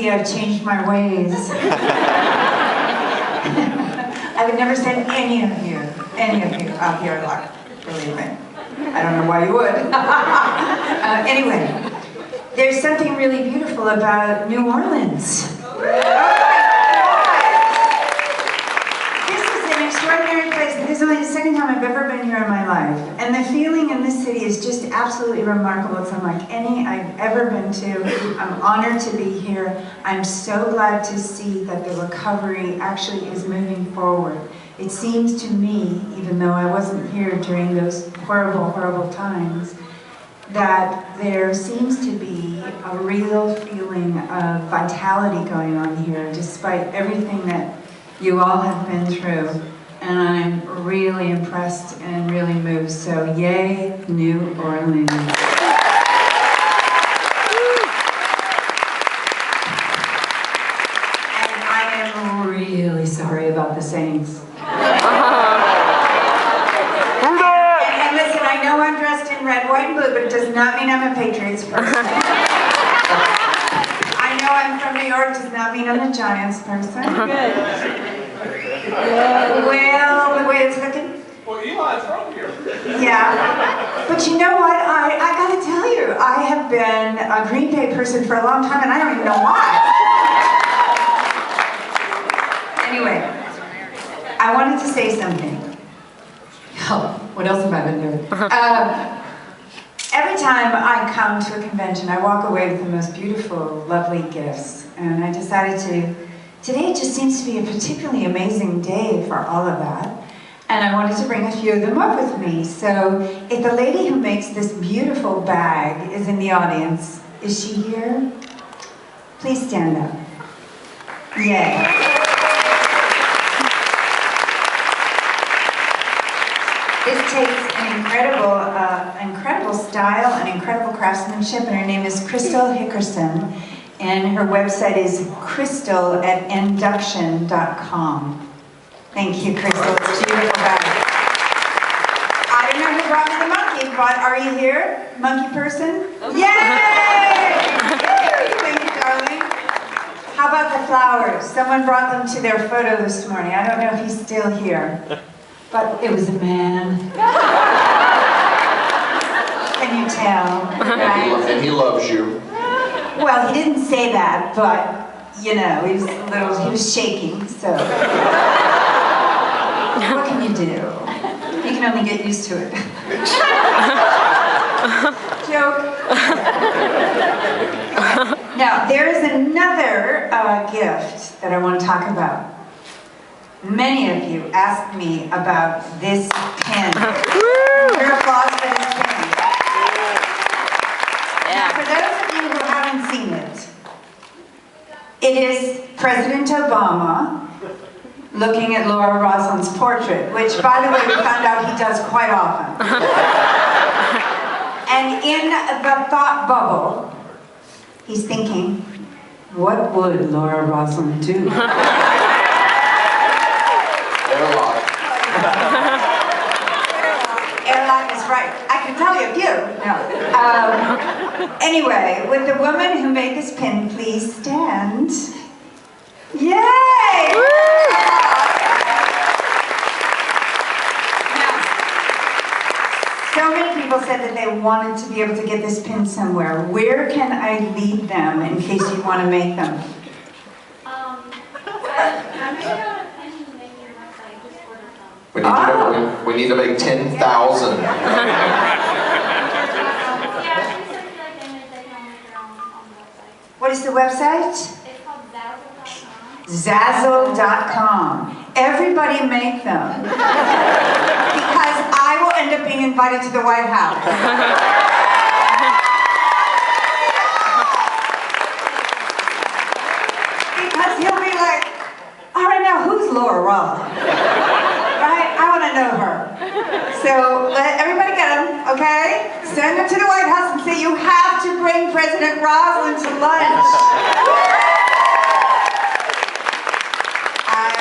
see I've changed my ways. I would never send any of you out the airlock, believe me. I don't know why you would. Anyway, there's something really beautiful about New Orleans. This is an extraordinary place. This is only the second time I've ever been here in my life. And the feeling in this city is just absolutely remarkable. It's unlike any I've ever been to. I'm honored to be here. I'm so glad to see that the recovery actually is moving forward. It seems to me, even though I wasn't here during those horrible, horrible times, that there seems to be a real feeling of vitality going on here, despite everything that you all have been through. And I'm really impressed and really moved. So yay, New Orleans. And I am really sorry about the Saints. And listen, I know I'm dressed in red, white, and blue, but it does not mean I'm a Patriots person. I know I'm from New York, does not mean I'm a Giants person. Well, the way it's looking. Well, Eli's from here. Yeah. But you know what? I gotta tell you, I have been a Green Bay person for a long time, and I don't even know why. Anyway, I wanted to say something. Oh, what else have I been doing? Every time I come to a convention, I walk away with the most beautiful, lovely gifts. And I decided today it just seems to be a particularly amazing day for all of that. And I wanted to bring a few of them up with me. So if the lady who makes this beautiful bag is in the audience, is she here? Please stand up. Yay. This takes an incredible style and incredible craftsmanship, and her name is Crystal Hickerson, and her website is crystal@induction.com. Thank you, Crystal. It's a beautiful bag. I don't know who brought me the monkey, but are you here? Monkey person? Yay! Thank you, darling. How about the flowers? Someone brought them to their photo this morning. I don't know if he's still here. But it was a man. Can you tell? Right? And he loves you. Well, he didn't say that, but you know, he was shaking, so. What can you do? You can only get used to it. Joke. Now, there is another gift that I want to talk about. Many of you asked me about this pin. Your applause for this pin. Now, for those of you who haven't seen it, it is President Obama looking at Laura Roslin's portrait, which, by the way, we found out he does quite often. And in the thought bubble, he's thinking, what would Laura Roslin do? Airlock is right. I can tell you a few. No. Anyway, would the woman who made this pin please stand? Yay! Now, so many people said that they wanted to be able to get this pin somewhere. Where can I lead them in case you want to make them? We need to make 10,000. What is the website? It's called Zazzle.com. Everybody make them. Because I will end up being invited to the White House. Because he'll be like, all right, now who's Laura Roslin? Right? I want to know her. So let everybody get them, okay? Send them to the White House and say, you have to bring President Roslin to lunch. I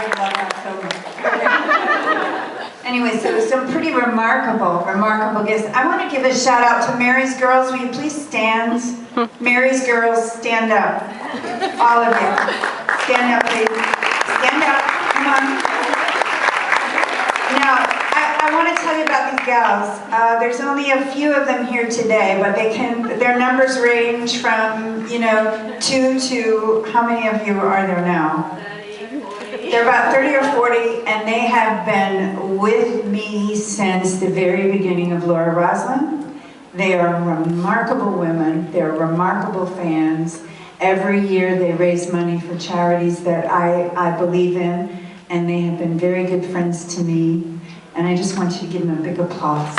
love that so much. Anyway, so some pretty remarkable gifts. I want to give a shout out to Mary's Girls. Will you please stand? Mary's Girls, stand up. All of you. Stand up, please. Stand up. Come on. Now, I want to tell you about these gals. There's only a few of them here today, but their numbers range from, 2 to, how many of you are there now? They're about 30 or 40, and they have been with me since the very beginning of Laura Roslin. They are remarkable women. They're remarkable fans. Every year they raise money for charities that I believe in, and they have been very good friends to me. And I just want you to give them a big applause.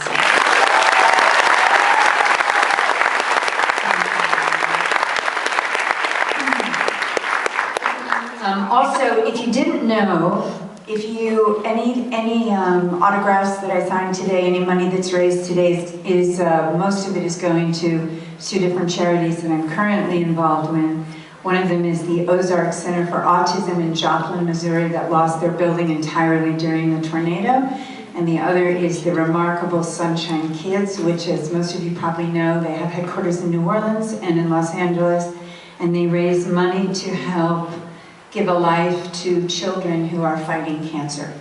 Also, if you didn't know, any autographs that I signed today, any money that's raised today is most of it is going to 2 different charities that I'm currently involved with. One of them is the Ozark Center for Autism in Joplin, Missouri, that lost their building entirely during the tornado. And the other is the remarkable Sunshine Kids, which, as most of you probably know, they have headquarters in New Orleans and in Los Angeles, and they raise money to help give a life to children who are fighting cancer.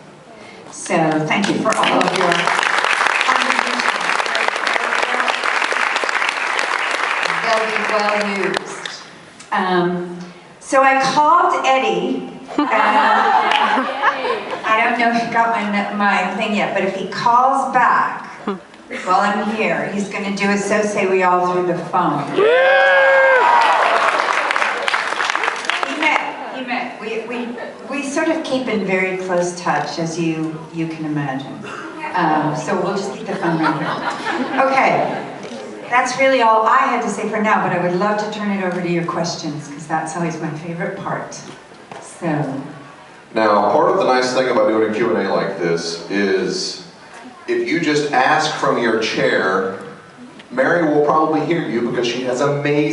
So thank you for all of your contributions. They'll be well used. So I called Eddie. I don't know if he got my thing yet, but if he calls back while I'm here, he's going to do a So Say We All through the phone. He met. We sort of keep in very close touch, as you can imagine. So we'll just keep the phone right here. Okay. That's really all I had to say for now, but I would love to turn it over to your questions, because that's always my favorite part. So. Now, part of the nice thing about doing a Q&A like this is if you just ask from your chair, Mary will probably hear you because she has amazing